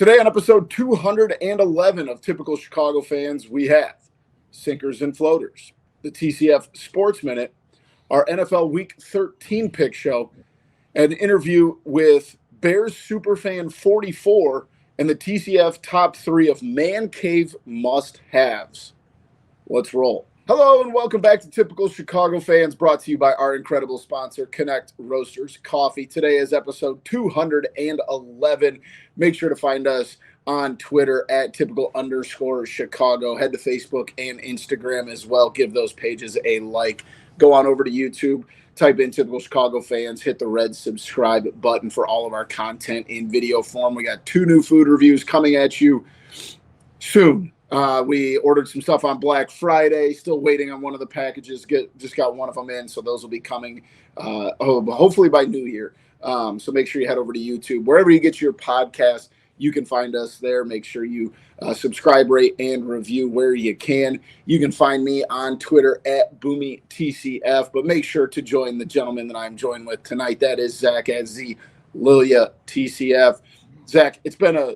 Today on episode 211 of Typical Chicago Fans, we have Sinkers and Floaters, the TCF Sports Minute, our NFL Week 13 pick show, an interview with bearsuperfan44, and the TCF top 3 of Man Cave must-haves. Let's roll. Hello and welcome back to Typical Chicago Fans, brought to you by our incredible sponsor, Connect Roasters Coffee. Today is episode 211. Make sure to find us on Twitter at typical_Chicago. Head to Facebook and Instagram as well. Give those pages a like. Go on over to YouTube, type in Typical Chicago Fans, hit the red subscribe button for all of our content in video form. We got 2 new food reviews coming at you soon. We ordered some stuff on Black Friday, still waiting on one of the packages. Just got one of them in, so those will be coming hopefully by New Year. So make sure you head over to YouTube. Wherever you get your podcast, you can find us there. Make sure you subscribe, rate, and review where you can. You can find me on Twitter at BoomyTCF, but make sure to join the gentleman that I'm joined with tonight. That is Zach at ZLiliaTCF. Zach, it's been a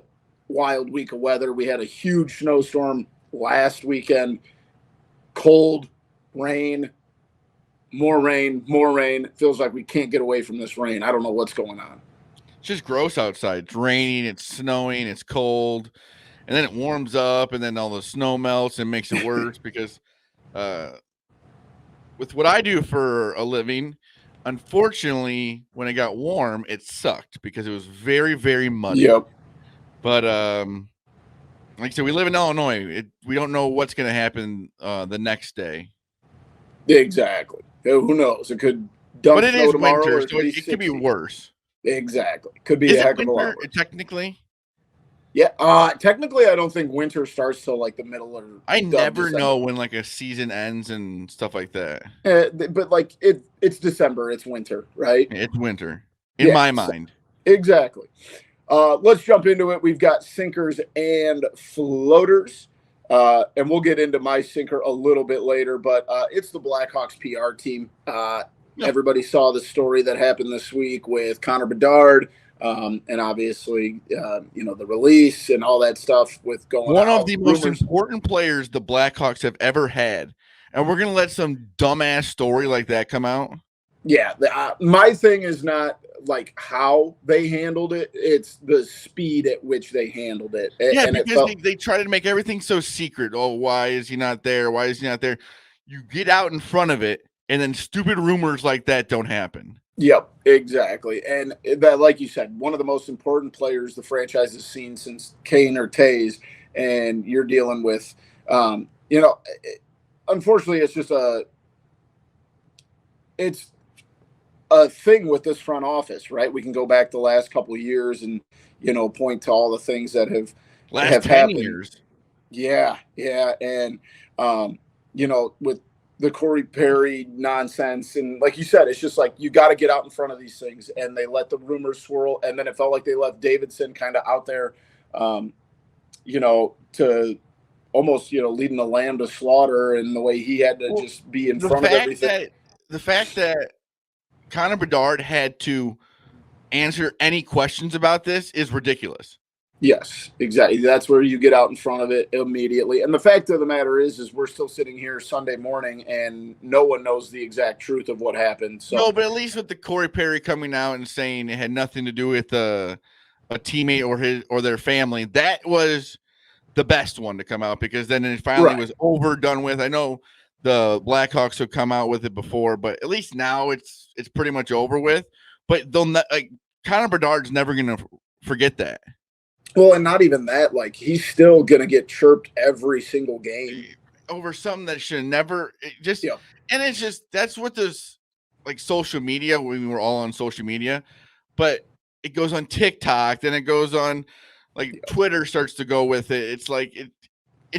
wild week of weather. We had a huge snowstorm last weekend. Cold, rain, more rain, more rain. It feels like we can't get away from this rain. I don't know what's going on. It's just gross outside. It's raining, it's snowing, it's cold, and then it warms up, and then all the snow melts and makes it worse because with what I do for a living, unfortunately, when it got warm, it sucked because it was very, very muddy. Yep. But like I said, we live in Illinois. We don't know what's going to happen the next day. Exactly. Who knows? It could dump but it is tomorrow, winter, so it could be worse. Exactly. Could be a heck of a lot worse. Technically? Yeah. Technically, I don't think winter starts till like the middle or I never know when like a season ends and stuff like that. But like it's December. It's winter, right? It's winter in my mind. Exactly. Let's jump into it. We've got sinkers and floaters, and we'll get into my sinker a little bit later, but it's the Blackhawks PR team. Everybody saw the story that happened this week with Connor Bedard, and obviously, the release and all that stuff with going One of the most important players the Blackhawks have ever had, and we're going to let some dumbass story like that come out? Yeah, my thing is not like how they handled it, it's the speed at which they handled it. Yeah, and because they try to make everything so secret. Oh, why is he not there? Why is he not there? You get out in front of it, and then stupid rumors like that don't happen. Yep, exactly. And that, like you said, one of the most important players the franchise has seen since Kane or Taze, and you're dealing with, unfortunately, it's just it's a thing with this front office, right? We can go back the last couple of years and, point to all the things that have 10 happened. Years. Yeah. And, with the Corey Perry nonsense. And like you said, it's just like, you got to get out in front of these things, and they let the rumors swirl. And then it felt like they left Davidson kind of out there, to almost, leading the lamb to slaughter, and the way he had to just be in front of everything. The fact that Connor Bedard had to answer any questions about this is ridiculous. Yes, exactly. That's where you get out in front of it immediately. And the fact of the matter is we're still sitting here Sunday morning, and no one knows the exact truth of what happened. So no, but at least with the Corey Perry coming out and saying it had nothing to do with a teammate or their family, that was the best one to come out, because then it finally was over, done with. I know the Blackhawks have come out with it before, but at least now it's pretty much over with. But they'll not, like, Connor Bedard's never going to forget that. Well, and not even that. Like, he's still going to get chirped every single game over something that should never. And it's just, that's what this, like, social media. We were all on social media, but it goes on TikTok, then it goes on, like, Twitter starts to go with it. It's like it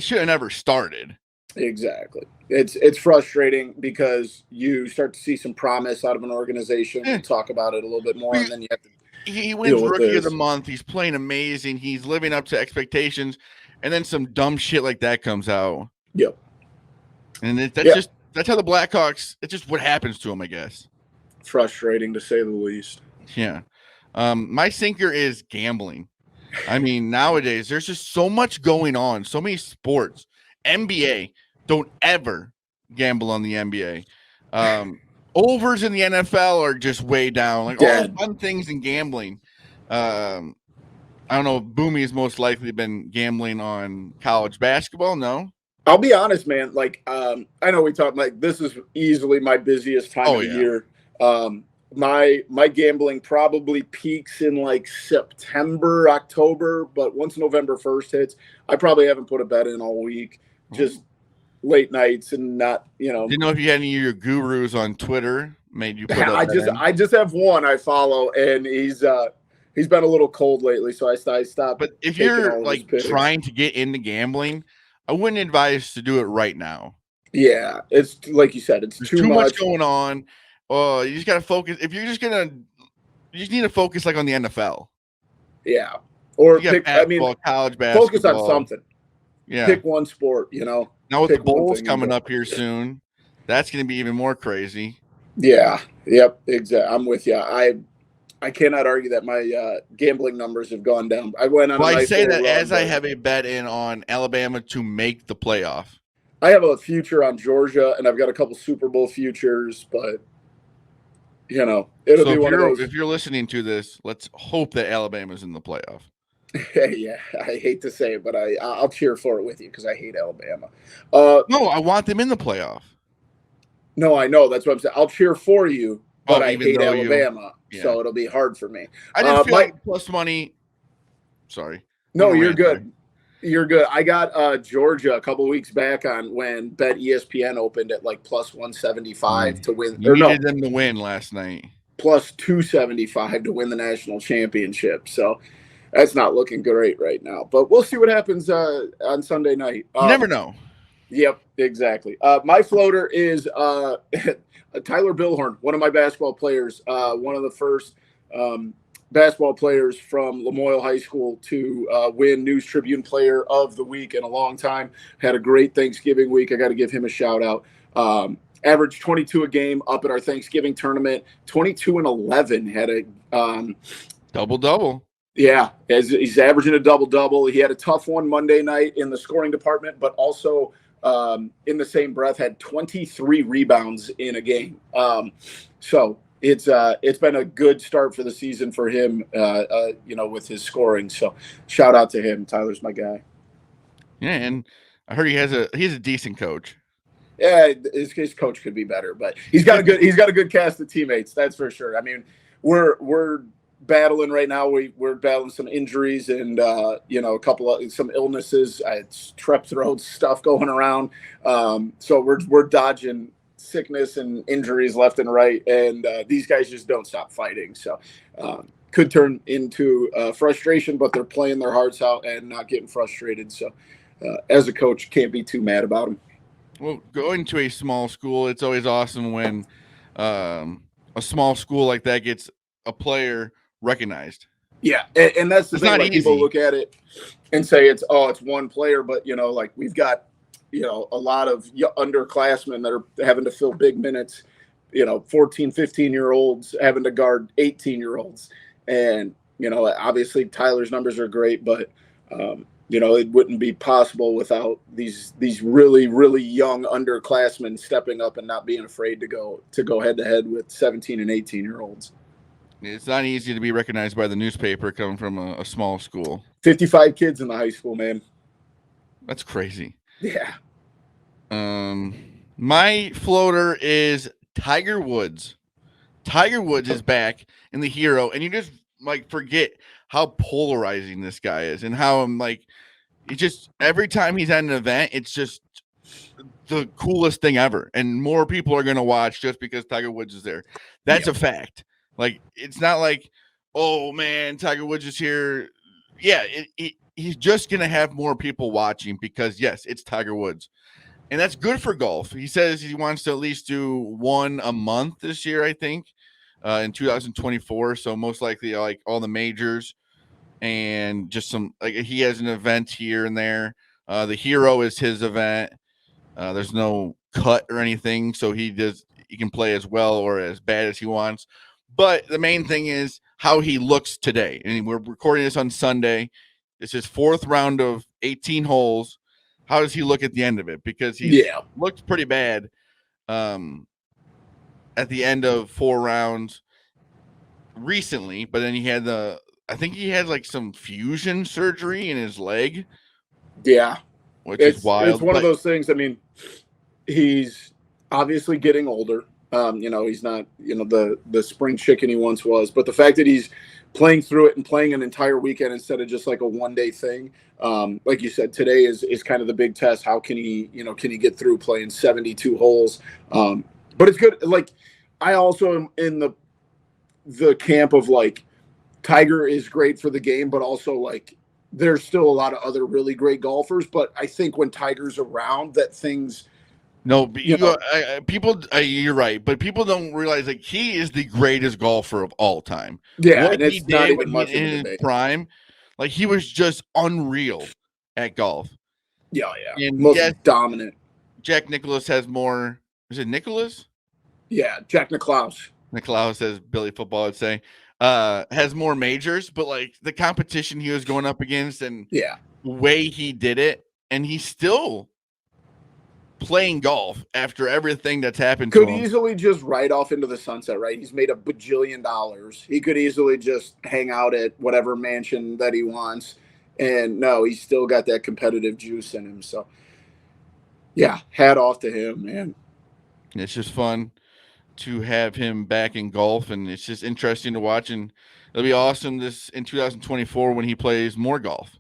should have never started. Exactly. It's frustrating because you start to see some promise out of an organization and talk about it a little bit more, and then you have to. He wins Rookie of the Month. He's playing amazing. He's living up to expectations, and then some dumb shit like that comes out. Yep. And that's how the Blackhawks. It's just what happens to them, I guess. Frustrating to say the least. Yeah. My sinker is gambling. I mean, nowadays there's just so much going on, so many sports. NBA, don't ever gamble on the NBA. Overs in the NFL are just way down. Like all the fun things in gambling. I don't know. Boomy has most likely been gambling on college basketball. No, I'll be honest, man. Like, I know we talk like this is easily my busiest time of the year. My gambling probably peaks in like September, October, but once November 1st hits, I probably haven't put a bet in all week. Just late nights and not, Didn't know if you had any of your gurus on Twitter made you put up. I just have one I follow, and he's been a little cold lately, so I stopped. But if you're like trying to get into gambling, I wouldn't advise to do it right now. Yeah, it's like you said, it's too much going on. Oh, you just gotta focus. If you're you just need to focus like on the NFL. Yeah, or pick. College basketball. Focus on something. Yeah, pick one sport. Now with the Bulls coming up here soon, that's going to be even more crazy. Yeah. Yep. Exactly. I'm with you. I cannot argue that my gambling numbers have gone down. I went on. Well, I say that as I have a bet in on Alabama to make the playoff. I have a future on Georgia, and I've got a couple Super Bowl futures, but it'll be one of those. If you're listening to this, let's hope that Alabama's in the playoff. Yeah, I hate to say it, but I'll cheer for it with you because I hate Alabama. No, I want them in the playoff. No, I know. That's what I'm saying. I'll cheer for you, but I hate Alabama, so it'll be hard for me. I didn't feel like plus money. Sorry. No, you're good. You're good. I got Georgia a couple weeks back on when Bet ESPN opened at like plus 175 to win. You needed them to win last night. Plus 275 to win the national championship. So that's not looking great right now, but we'll see what happens on Sunday night. You never know. Yep, exactly. My floater is Tyler Billhorn, one of my basketball players, one of the first basketball players from Lamoille High School to win News Tribune Player of the Week in a long time. Had a great Thanksgiving week. I got to give him a shout out. Averaged 22 a game up at our Thanksgiving tournament. 22 and 11 had a double-double. Yeah, he's averaging a double-double. He had a tough one Monday night in the scoring department, but also in the same breath had 23 rebounds in a game. So it's been a good start for the season for him, with his scoring. So shout out to him. Tyler's my guy. Yeah, and I heard he's a decent coach. Yeah, his coach could be better, but he's got a good cast of teammates. That's for sure. I mean, we're battling right now. We're battling some injuries and a couple of some illnesses. It's strep throat stuff going around. So we're dodging sickness and injuries left and right, and these guys just don't stop fighting. So could turn into frustration, but they're playing their hearts out and not getting frustrated. So as a coach, can't be too mad about them. Well, going to a small school, it's always awesome when a small school like that gets a player recognized. Yeah, and that's the thing. Like, people look at it and say it's one player, but we've got a lot of underclassmen that are having to fill big minutes. 14, 15-year-olds having to guard 18-year-olds, and obviously Tyler's numbers are great, but it wouldn't be possible without these really, really young underclassmen stepping up and not being afraid to go head to head with 17 and 18-year-olds. It's not easy to be recognized by the newspaper coming from a small school. 55 kids in the high school, man. That's crazy. Yeah. My floater is Tiger Woods. Tiger Woods is back in the hero, and you just forget how polarizing this guy is and how he just every time he's at an event, it's just the coolest thing ever. And more people are going to watch just because Tiger Woods is there. That's a fact. It's not like, oh man, Tiger Woods is here. Yeah, he's just going to have more people watching because yes, it's Tiger Woods. And that's good for golf. He says he wants to at least do one a month this year, I think, in 2024. So most likely all the majors and just some, he has an event here and there. The hero is his event. There's no cut or anything. So he can play as well or as bad as he wants. But the main thing is how he looks today. And we're recording this on Sunday. It's his 4th round of 18 holes. How does he look at the end of it? Because he looked pretty bad at the end of 4 rounds recently, but then he had I think he had like some fusion surgery in his leg. Yeah. Which is wild. It's one of those things. I mean, he's obviously getting older. He's not, the spring chicken he once was, but the fact that he's playing through it and playing an entire weekend instead of just like a one-day thing. Like you said, today is kind of the big test. How can he get through playing 72 holes? But it's good. Like, I also am in the camp of like, Tiger is great for the game, but also like there's still a lot of other really great golfers. But I think when Tiger's around, that things. No, people. You're right, but people don't realize like he is the greatest golfer of all time. Yeah, what and he it's not did even much in of a his debate. prime, like he was just unreal at golf. Yeah, and most dominant. Jack Nicklaus has more. Is it Nicholas? Yeah, Jack Nicklaus. Nicklaus, as Billy Football would say, has more majors, but like the competition he was going up against and the way he did it, and he's still playing golf after everything that's happened to him. Could easily just ride off into the sunset, right? He's made $1 bajillion. He could easily just hang out at whatever mansion that he wants. And no, he's still got that competitive juice in him. So, yeah, hat off to him, man. It's just fun to have him back in golf, and it's just interesting to watch. And it'll be awesome in 2024 when he plays more golf.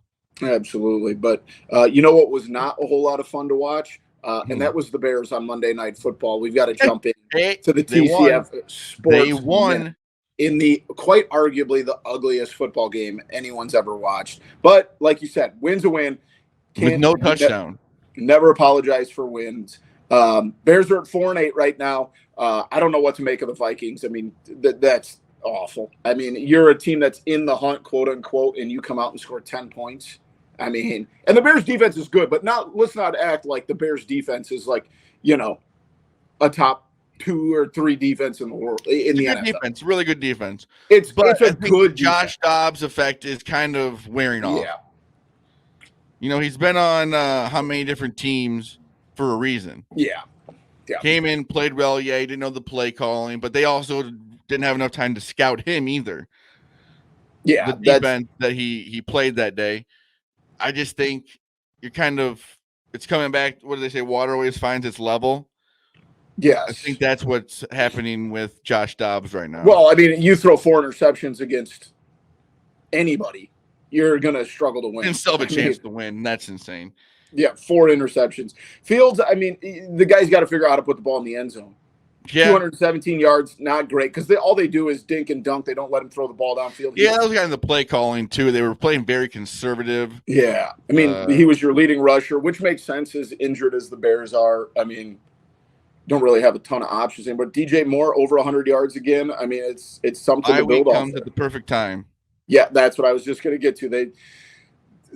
Absolutely. But you know what was not a whole lot of fun to watch? And that was the Bears on Monday Night Football. We've got to jump in to the TCF Sports They won. Minute in the quite arguably the ugliest football game anyone's ever watched. But like you said, win's a win. With no touchdown. Never apologize for wins. Bears are at 4-8 right now. I don't know what to make of the Vikings. I mean, that's awful. I mean, you're a team that's in the hunt, quote unquote, and you come out and score 10 points. I mean, and the Bears defense is good, but let's not act like the Bears defense is like, a top 2 or 3 defense in the world in the NFL. Defense, really good defense. It's a good Josh Dobbs effect is kind of wearing off. Yeah. He's been on how many different teams for a reason. Yeah. Came in, played well. Yeah, he didn't know the play calling, but they also didn't have enough time to scout him either. Yeah. The defense that he played that day. I just think it's coming back. What do they say? Water always finds its level. Yes. I think that's what's happening with Josh Dobbs right now. Well, I mean, you throw 4 interceptions against anybody, you're going to struggle to win. And still have a chance to win. That's insane. Yeah, 4 interceptions. Fields, I mean, the guy's got to figure out how to put the ball in the end zone. Yeah. 217 yards, not great, because all they do is dink and dunk. They don't let him throw the ball downfield. Yeah, those guys in the play calling, too. They were playing very conservative. Yeah. I mean, he was your leading rusher, which makes sense as injured as the Bears are. I mean, don't really have a ton of options in. But DJ Moore, over 100 yards again. I mean, it's something to build off. Comes at the perfect time. Yeah, that's what I was just going to get to.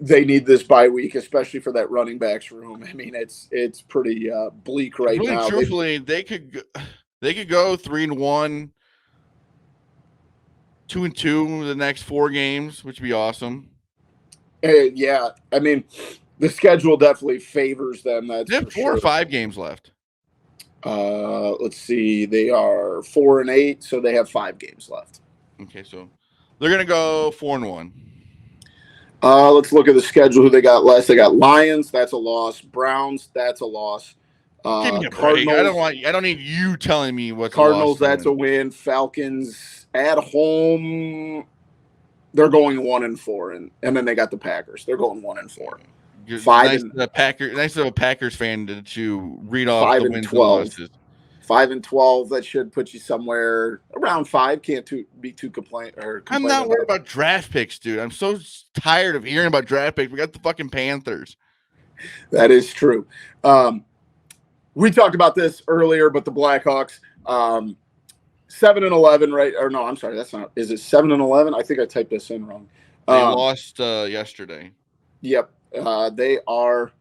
They need this bye week, especially for that running backs room. I mean, it's pretty bleak right now. Truthfully, they could go 3-1, 2-2 the next 4 games, which would be awesome. Yeah, I mean, the schedule definitely favors them. They have 4 or 5 games left. Let's see. They are 4-8, so they have 5 games left. Okay, so they're gonna go 4-1. Let's look at the schedule. Who they got last? They got Lions. That's a loss. Browns. That's a loss. Give me a break. I don't need you telling me what's Cardinals. That's a win. Falcons at home. They're going 1-4, and then they got the Packers. They're going 1-4. Nice of a Packers fan to read off the wins and losses. 5-12. That should put you somewhere around 5. Can't be too complain. I'm not worried about draft picks, dude. I'm so tired of hearing about draft picks. We got the fucking Panthers. That is true. We talked about this earlier, but the Blackhawks, 7-11, right? Or no, I'm sorry, that's not. Is it 7-11? I think I typed this in wrong. They lost yesterday. Yep, they are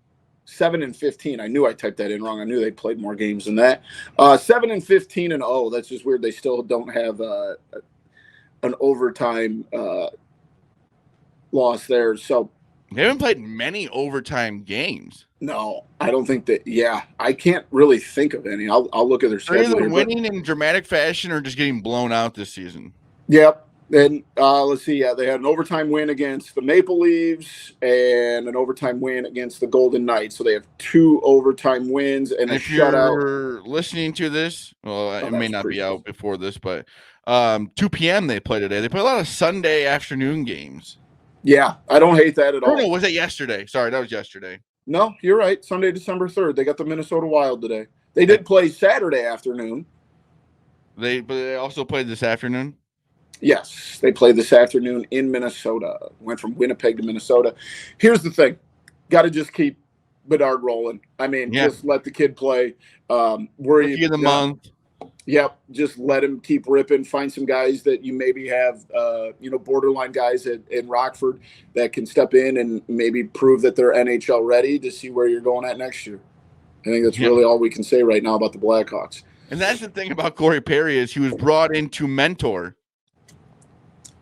7-15. I knew I typed that in wrong. I knew they played more games than that. 7-15-0. That's just weird. They still don't have an overtime loss there. So They haven't played many overtime games. No, I don't think that. Yeah, I can't really think of any. I'll look at their They're schedule. either winning in dramatic fashion or just getting blown out this season. Yep. And let's see. Yeah, they had an overtime win against the Maple Leafs and an overtime win against the Golden Knights. So they have 2 overtime wins and a if shutout. You're listening to this, well, it may not be out before this, but 2 p.m. they play today. They play a lot of Sunday afternoon games. Yeah, I don't hate that at all. No, was it yesterday? Sorry, that was yesterday. No, you're right. Sunday, December 3rd. They got the Minnesota Wild today. They did play Saturday afternoon. But they also played this afternoon? Yes, they played this afternoon in Minnesota. Went from Winnipeg to Minnesota. Here's the thing. Got to just keep Bedard rolling. I mean, just let the kid play. Rookie of the month. Yep, just let him keep ripping. Find some guys that you maybe have, borderline guys in Rockford that can step in and maybe prove that they're NHL ready to see where you're going at next year. I think that's really all we can say right now about the Blackhawks. And that's the thing about Corey Perry is he was brought in to mentor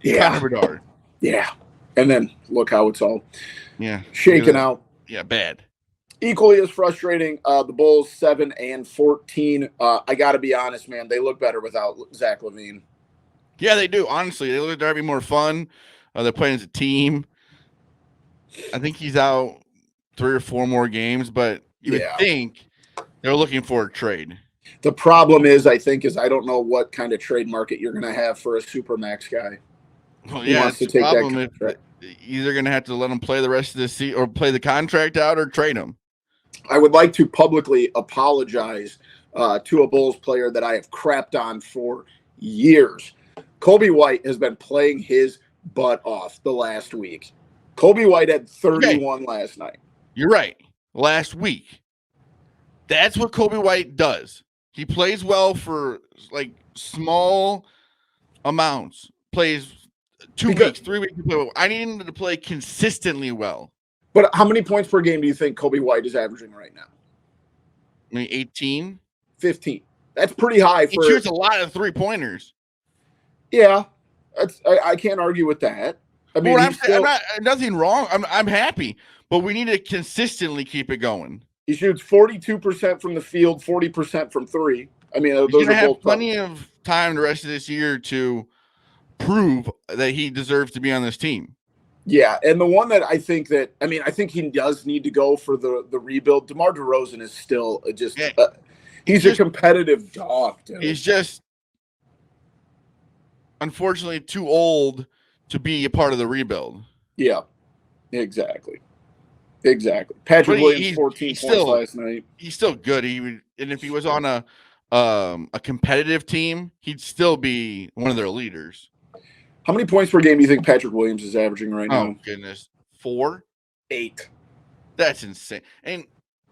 Bedard. Yeah, and then look how it's all shaken out. Yeah, bad. Equally as frustrating, the Bulls 7-14. I got to be honest, man. They look better without Zach LaVine. Yeah, they do. Honestly, they look like they're having more fun. They're playing as a team. I think he's out 3 or 4 more games, but you would think they're looking for a trade. The problem is, I don't know what kind of trade market you're going to have for a supermax guy. Well, yeah, it's the problem. Either going to have to let him play the rest of the season or play the contract out or trade him. I would like to publicly apologize to a Bulls player that I have crapped on for years. Kobe White has been playing his butt off the last week. Kobe White had 31 last night. You're right. Last week. That's what Kobe White does. He plays well for like small amounts. Plays 2 weeks, 3 weeks. I need him to play consistently well. But how many points per game do you think Kobe White is averaging right now? I mean, 18? 15. That's pretty high. He shoots a lot of 3-pointers. Yeah, I can't argue with that. I mean, I'm not nothing wrong. I'm happy, but we need to consistently keep it going. He shoots 42% from the field, 40% from 3. I mean, those are both plenty of time the rest of this year to prove that he deserves to be on this team. Yeah, and the one that I think he does need to go for the rebuild. DeMar DeRozan is still he's a competitive dog, dude. He's just unfortunately too old to be a part of the rebuild. Yeah, exactly. Patrick Williams, 14 points last night. He's still good. And if he was on a competitive team, he'd still be one of their leaders. How many points per game do you think Patrick Williams is averaging right now? Oh, goodness. 4? 8. That's insane. And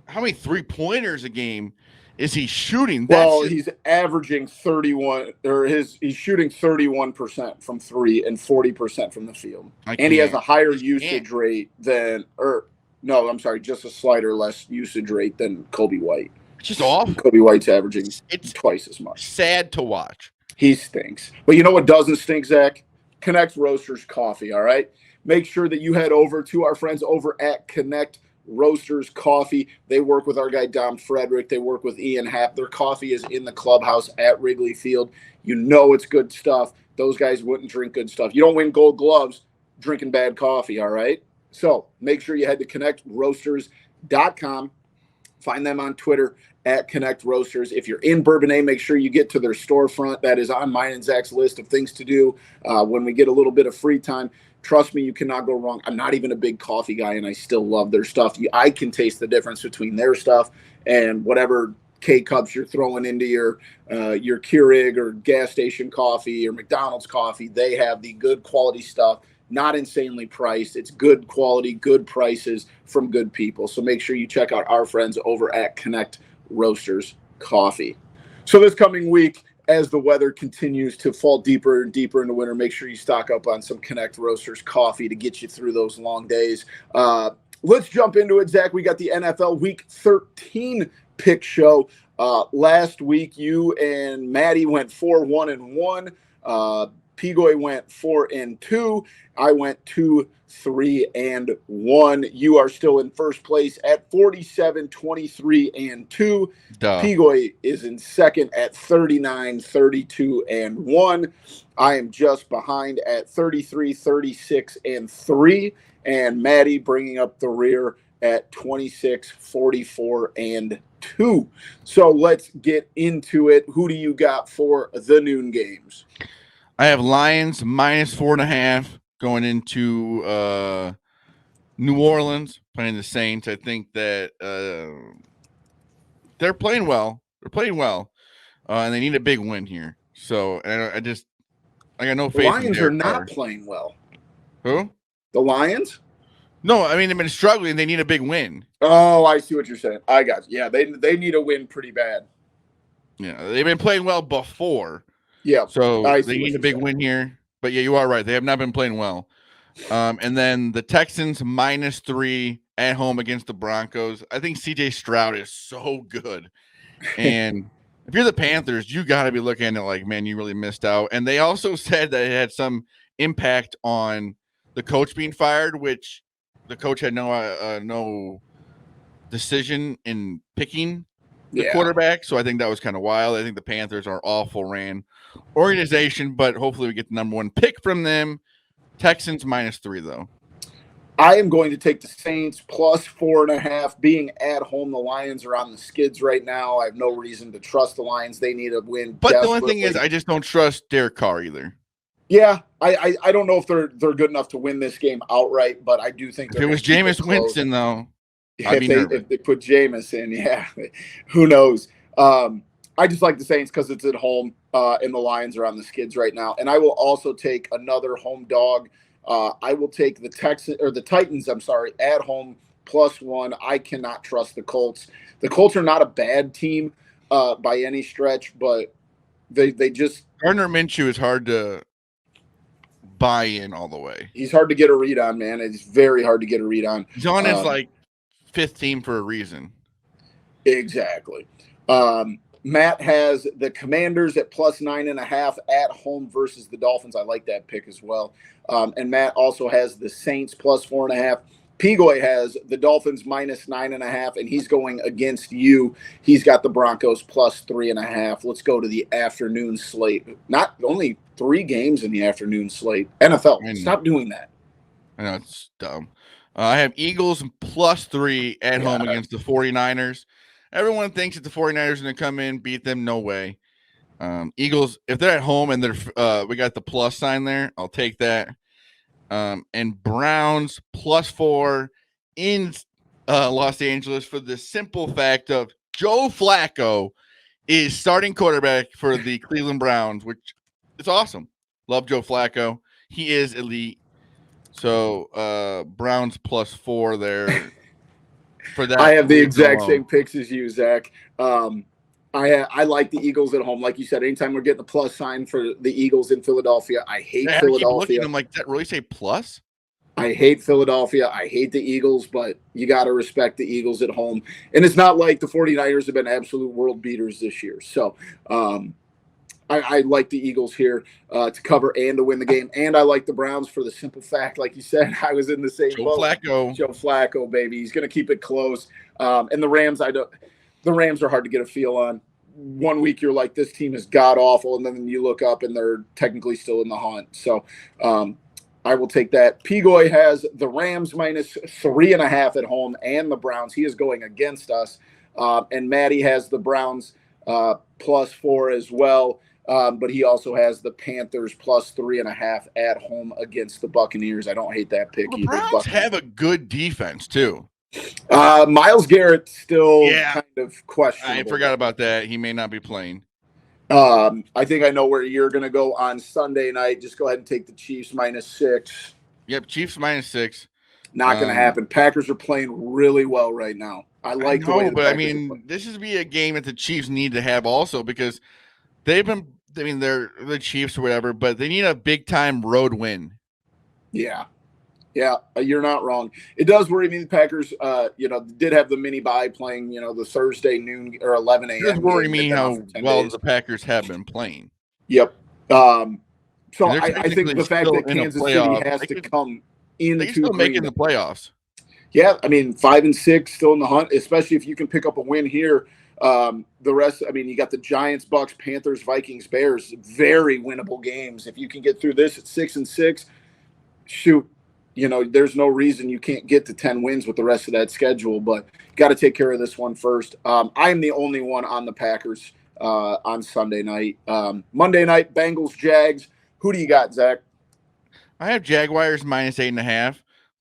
how many 3-pointers a game is he shooting? He's averaging 31, he's shooting 31% from 3 and 40% from the field. And he has a higher usage rate just a slighter less usage rate than Kobe White. It's just off. Kobe White's averaging twice as much. Sad to watch. He stinks. But you know what doesn't stink, Zach? Connect Roasters Coffee, all right? Make sure that you head over to our friends over at Connect Roasters Coffee. They work with our guy Dom Frederick. They work with Ian Happ. Their coffee is in the clubhouse at Wrigley Field. You know it's good stuff. Those guys wouldn't drink good stuff. You don't win gold gloves drinking bad coffee, all right? So make sure you head to connectroasters.com. Find them on Twitter at Connect Roasters. If you're in Bourbonnais, make sure you get to their storefront. That is on mine and Zach's list of things to do when we get a little bit of free time. Trust me, you cannot go wrong. I'm not even a big coffee guy, and I still love their stuff. I can taste the difference between their stuff and whatever K-Cups you're throwing into your Keurig or gas station coffee or McDonald's coffee. They have the good quality stuff, not insanely priced. It's good quality, good prices from good people. So make sure you check out our friends over at Connect Roasters Coffee. So this coming week, as the weather continues to fall deeper and deeper into winter, make sure you stock up on some Connect Roasters Coffee to get you through those long days. Let's jump into it, Zach. We got the NFL Week 13 pick show. Last week, you and Maddie went 4-1-1. Pigoy went 4-2. I went 2-3-1. You are still in first place at 47, 23-2. Duh. Pigoy is in second at 39, 32-1. I am just behind at 33, 36-3. And Maddie bringing up the rear at 26, 44-2. So let's get into it. Who do you got for the noon games? I have Lions -4.5 going into New Orleans playing the Saints. I think that they're playing well. They're playing well, and they need a big win here. So I got no The faith. Lions are not playing well. Who? The Lions? No, I mean they've been struggling. They need a big win. Oh, I see what you're saying. I got you. Yeah, they need a win pretty bad. Yeah, they've been playing well before. Yeah, so they need a big win here. But yeah, you are right. They have not been playing well. And then the Texans -3 at home against the Broncos. I think CJ Stroud is so good. And if you're the Panthers, you got to be looking at it like, man, you really missed out. And they also said that it had some impact on the coach being fired, which the coach had no decision in picking the quarterback. So I think that was kind of wild. I think the Panthers are awful ran organization, but hopefully we get the number one pick from them. Texans -3 though. I am going to take the Saints +4.5. Being at home, the Lions are on the skids right now. I have no reason to trust the Lions. They need a win. But the only thing is, I just don't trust Derek Carr either. Yeah, I don't know if they're good enough to win this game outright, but I do think if it was Jameis Winston though, if they put Jameis in, yeah, who knows? I just like the Saints because it's at home, and the Lions are on the skids right now. And I will also take another home dog. I will take the Titans. I'm sorry, at home +1. I cannot trust the Colts. The Colts are not a bad team by any stretch, but they just Gardner Minshew is hard to buy in all the way. He's hard to get a read on, man. It's very hard to get a read on. He's on his like 5th team for a reason. Exactly. Matt has the Commanders at +9.5 at home versus the Dolphins. I like that pick as well. And Matt also has the Saints +4.5. Pigoy has the Dolphins -9.5, and he's going against you. He's got the Broncos +3.5. Let's go to the afternoon slate. Not only 3 games in the afternoon slate. NFL, stop doing that. I know, it's dumb. I have Eagles +3 at home against the 49ers. Everyone thinks that the 49ers are going to come in, beat them. No way. Eagles, if they're at home and they're we got the plus sign there, I'll take that. And Browns +4 in Los Angeles for the simple fact of Joe Flacco is starting quarterback for the Cleveland Browns, which is awesome. Love Joe Flacco. He is elite. So Browns +4 there. For that, I have the exact same picks as you, Zach. I like the Eagles at home. Like you said, anytime we're getting the plus sign for the Eagles in Philadelphia, I hate Philadelphia. I'm like, that really say plus? I hate Philadelphia. I hate the Eagles, but you got to respect the Eagles at home. And it's not like the 49ers have been absolute world beaters this year. So I like the Eagles here to cover and to win the game. And I like the Browns for the simple fact, like you said, I was in the same boat. Joe Flacco, baby. He's going to keep it close. And the Rams, the Rams are hard to get a feel on. One week you're like, this team is god-awful, and then you look up and they're technically still in the hunt. So I will take that. Pigoy has the Rams -3.5 at home and the Browns. He is going against us. And Maddie has the Browns +4 as well. But he also has the Panthers +3.5 at home against the Buccaneers. I don't hate that pick either. The Browns have a good defense too. Myles Garrett still kind of questionable. I forgot about that. He may not be playing. I think I know where you're going to go on Sunday night. Just go ahead and take the Chiefs -6. Yep, Chiefs -6. Not going to happen. Packers are playing really well right now. I like the way the but I Packers mean, this is be a game that the Chiefs need to have also because they've been. I mean, they're the Chiefs or whatever, but they need a big time road win. Yeah, you're not wrong. It does worry me. The Packers, did have the mini bye playing, the Thursday noon or 11 a.m. It does worry me how well the Packers have been playing. Yep. So I think the fact that Kansas City has to come into they can still make it in the playoffs. Yeah, I mean 5-6 still in the hunt, especially if you can pick up a win here. The rest, I mean, you got the Giants, Bucks, Panthers, Vikings, Bears, very winnable games. If you can get through this at 6-6, shoot, there's no reason you can't get to 10 wins with the rest of that schedule, but got to take care of this one first. I'm the only one on the Packers on Sunday night. Monday night, Bengals, Jags. Who do you got, Zach? I have Jaguars -8.5,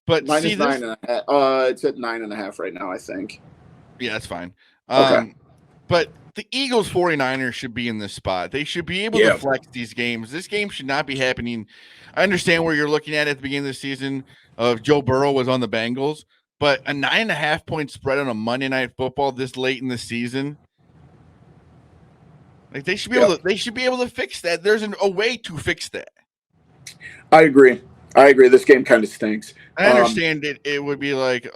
but minus 9.5. It's at 9.5 right now, I think. Yeah, that's fine. Okay. But the Eagles 49ers should be in this spot. They should be able to flex these games. This game should not be happening. I understand where you're looking at the beginning of the season of Joe Burrow was on the Bengals, but a 9.5 point spread on a Monday Night Football this late in the season, like they should be able to. They should be able to fix that. There's a way to fix that. I agree. This game kind of stinks. I understand it would be like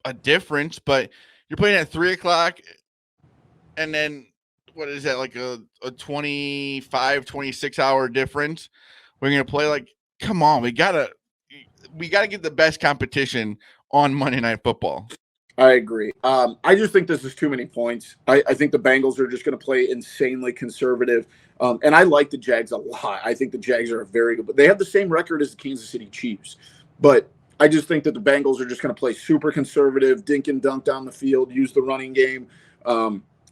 a difference, but you're playing at 3:00, and then what is that, like a 25, 26 hour difference? We're gonna play like, come on, we gotta get the best competition on Monday Night Football. I agree. I just think this is too many points. I think the Bengals are just going to play insanely conservative. And I like the Jags a lot. I think the Jags are very good, but they have the same record as the Kansas City Chiefs. But I just think that the Bengals are just going to play super conservative, dink and dunk down the field, use the running game.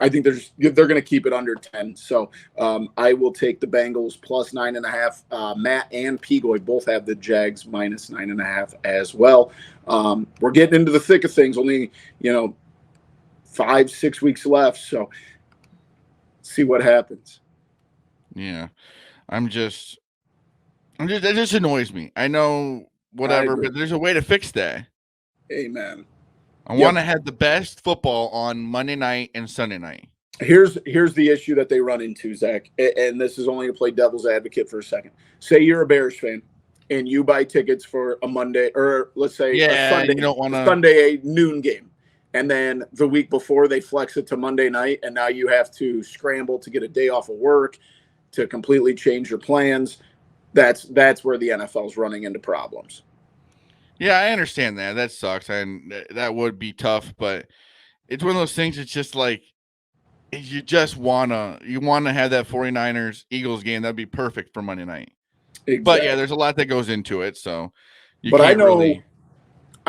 I think they're going to keep it under 10. So I will take the Bengals plus 9.5. Matt and Pigoy both have the Jags minus 9.5 as well. We're getting into the thick of things. Only 5-6 weeks left. So see what happens. Yeah, that just annoys me. I know whatever, but there's a way to fix that. Amen. I want to have the best football on Monday night and Sunday night. Here's the issue that they run into, Zach, and this is only to play devil's advocate for a second. Say you're a Bears fan and you buy tickets for a Monday, or let's say a Sunday, you don't wanna... Sunday noon game, and then the week before they flex it to Monday night, and now you have to scramble to get a day off of work to completely change your plans. That's where the NFL's running into problems. Yeah, I understand that. That sucks, and that would be tough. But it's one of those things. It's just like you wanna have that 49ers Eagles game. That'd be perfect for Monday night. Exactly. But yeah, there's a lot that goes into it. So, I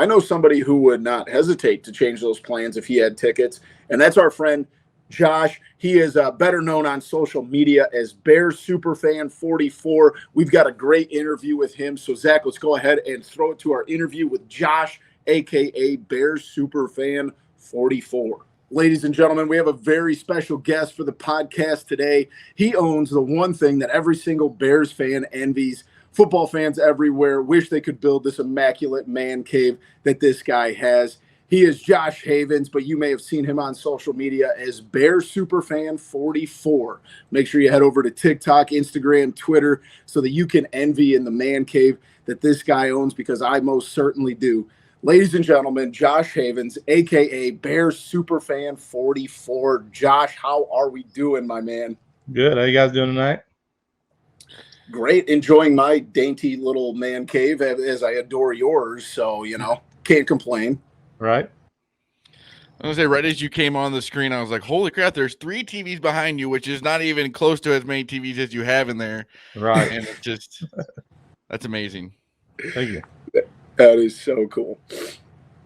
know somebody who would not hesitate to change those plans if he had tickets, and that's our friend Josh. He is better known on social media as bearsuperfan44. We've got a great interview with him. So, Zach, let's go ahead and throw it to our interview with Josh, a.k.a. bearsuperfan44. Ladies and gentlemen, we have a very special guest for the podcast today. He owns the one thing that every single Bears fan envies. Football fans everywhere wish they could build this immaculate man cave that this guy has. He is Josh Havens, but you may have seen him on social media as bearsuperfan44. Make sure you head over to TikTok, Instagram, Twitter, so that you can envy in the man cave that this guy owns, because I most certainly do. Ladies and gentlemen, Josh Havens, a.k.a. bearsuperfan44. Josh, how are we doing, my man? Good. How you guys doing tonight? Great. Enjoying my dainty little man cave as I adore yours. So, can't complain. Right. I was gonna say, right as you came on the screen, I was like, holy crap, there's 3 TVs behind you, which is not even close to as many TVs as you have in there. Right. And it's just, that's amazing. Thank you. That is so cool.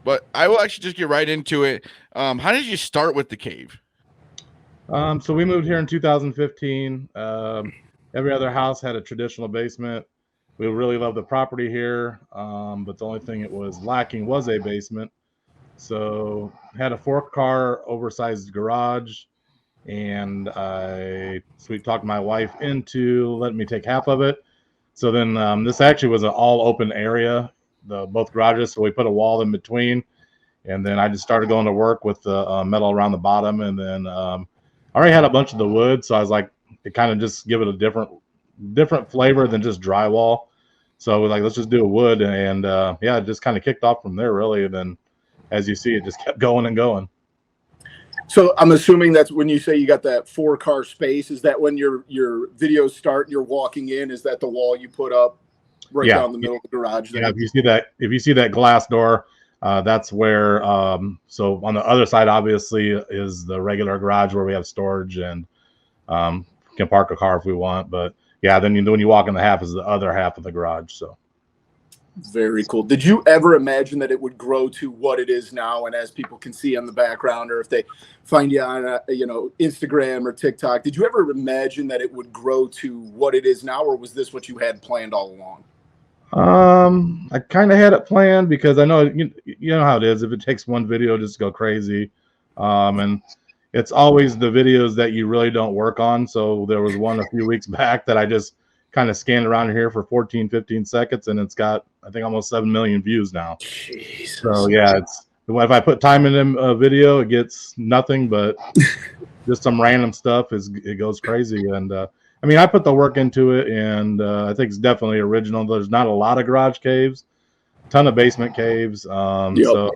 But I will actually just get right into it. How did you start with the cave? So we moved here in 2015. Every other house had a traditional basement. We really loved the property here, but the only thing it was lacking was a basement. So had a 4-car oversized garage, and I talked my wife into letting me take half of it. So then this actually was an all open area, both garages. So we put a wall in between, and then I just started going to work with the metal around the bottom. And then I already had a bunch of the wood, so I was like, it kind of just give it a different flavor than just drywall. So we're like, let's just do a wood, and it just kind of kicked off from there, really. And then, as you see, it just kept going and going. So I'm assuming that's when you say you got that 4-car space. Is that when your videos start and you're walking in? Is that the wall you put up right down the middle of the garage there? Yeah, if you see that glass door, that's where. So on the other side, obviously, is the regular garage where we have storage and can park a car if we want. But yeah, then when you walk in the half is the other half of the garage. So. Very cool. Did you ever imagine that it would grow to what it is now? And as people can see on the background, or if they find you on, Instagram or TikTok, did you ever imagine that it would grow to what it is now, or was this what you had planned all along? I kind of had it planned because I know you know how it is. If it takes one video just to go crazy, and it's always the videos that you really don't work on. So there was one a few weeks back that I just kind of scanned around here for 15 seconds, and it's got, I think, almost 7 million views now. Jesus. So yeah, if I put time in a video, it gets nothing but just some random stuff. It goes crazy. And I mean, I put the work into it, and I think it's definitely original. There's not a lot of garage caves, a ton of basement caves. So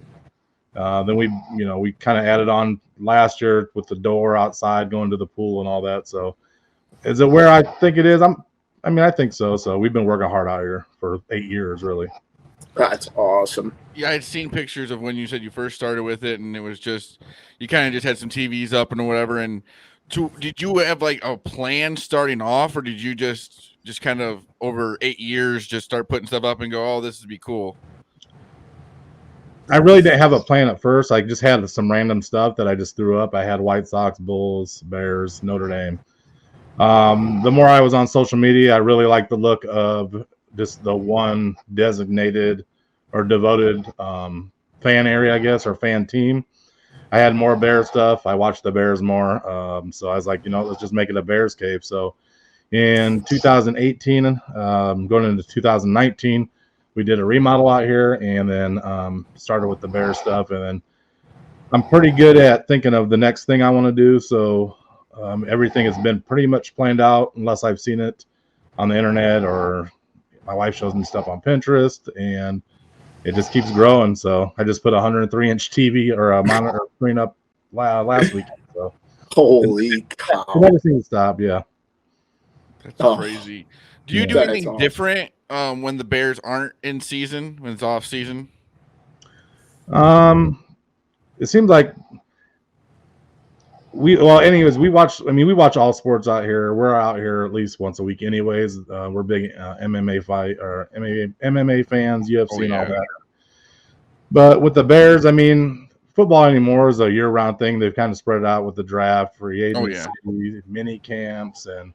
then we kind of added on last year with the door outside going to the pool and all that. So is it where I think it is? I think so. So we've been working hard out here for 8 years, really. That's awesome. Yeah, I'd seen pictures of when you said you first started with it, and it was just, you kind of just had some TVs up and whatever. And did you have like a plan starting off, or did you just kind of over 8 years just start putting stuff up and go, oh, this would be cool? I really didn't have a plan at first. I just had some random stuff that I just threw up. I had White Sox, Bulls, Bears, Notre Dame. The more I was on social media, I really liked the look of just the one designated or devoted fan area, I guess, or fan team. I had more Bears stuff. I watched the Bears more. So I was like, let's just make it a Bears cave. So in 2018, going into 2019, we did a remodel out here, and then started with the Bears stuff. And then I'm pretty good at thinking of the next thing I want to do. So everything has been pretty much planned out unless I've seen it on the internet or my wife shows me stuff on Pinterest, and it just keeps growing. So I just put a 103-inch TV or a monitor screen up last week. So holy cow! It never seems to stop. Yeah, that's crazy. Do you do anything different when the Bears aren't in season, when it's off season? It seems like we watch all sports out here. We're out here at least once a week anyways. We're big MMA fans, UFC and all that. But with the Bears, I mean, football anymore is a year-round thing. They've kind of spread it out with the draft, free agency, mini camps. And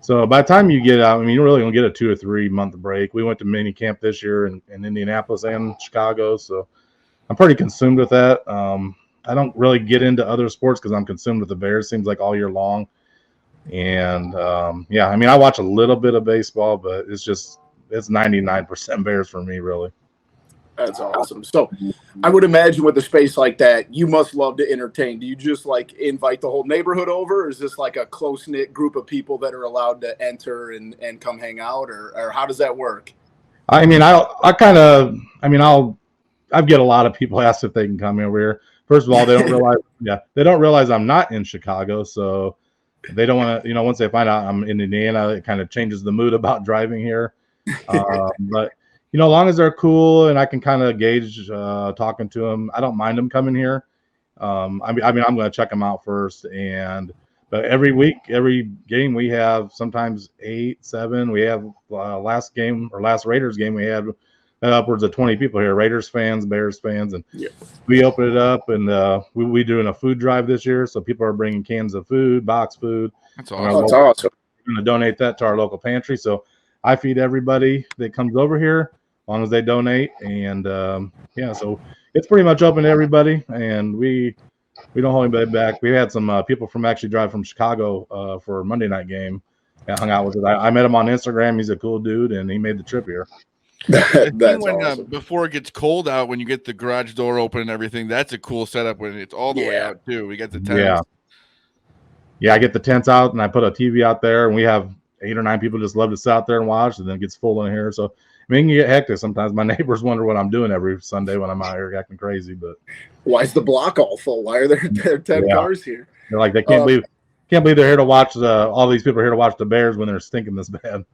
so by the time you get out, I mean, you really don't get a 2 or 3 month break. We went to mini camp this year in Indianapolis and Chicago. So I'm pretty consumed with that. I don't really get into other sports because I'm consumed with the Bears. Seems like all year long. And I mean, I watch a little bit of baseball, but it's 99% Bears for me, really. That's awesome. So I would imagine with a space like that, you must love to entertain. Do you just like invite the whole neighborhood over? Or is this like a close-knit group of people that are allowed to enter and come hang out, or how does that work? I mean, I get a lot of people ask if they can come over here. First of all, they don't realize I'm not in Chicago, so they don't want to. Once they find out I'm in Indiana, it kind of changes the mood about driving here. But as long as they're cool and I can kind of gauge talking to them, I don't mind them coming here. I'm going to check them out first, but every week, every game we have sometimes 8, 7. We have last Raiders game we had upwards of 20 people here, Raiders fans, Bears fans, and we open it up, and we doing a food drive this year, so people are bringing cans of food, box food. That's awesome. That's awesome. We're going to donate that to our local pantry, so I feed everybody that comes over here as long as they donate, and so it's pretty much open to everybody, and we don't hold anybody back. We had some people actually drive from Chicago for a Monday night game. I hung out with it. I met him on Instagram. He's a cool dude, and he made the trip here. That's awesome. Before it gets cold out, when you get the garage door open and everything, that's a cool setup when it's all the way out too. We got the tents. Yeah, I get the tents out and I put a TV out there, and we have 8 or 9 people just love to sit out there and watch, and then it gets full in here. So I mean, it can get hectic sometimes. My neighbors wonder what I'm doing every Sunday when I'm out here acting crazy. But why is the block all full? Why are there 10 cars here? They're like, they can't believe they're here to watch all these people are here to watch the Bears when they're stinking this bad.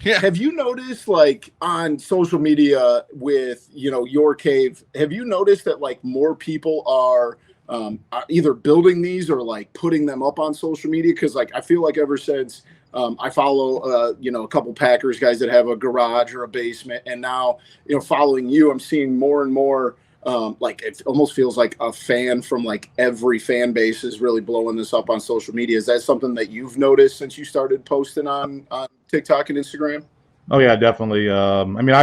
Yeah. Have you noticed, like, on social media with, your cave, have you noticed that, like, more people are either building these or, like, putting them up on social media? Because, like, I feel like ever since I follow, a couple Packers guys that have a garage or a basement, and now, following you, I'm seeing more and more, like, it almost feels like a fan from, like, every fan base is really blowing this up on social media. Is that something that you've noticed since you started posting on TikTok and Instagram? Oh yeah, definitely. I mean,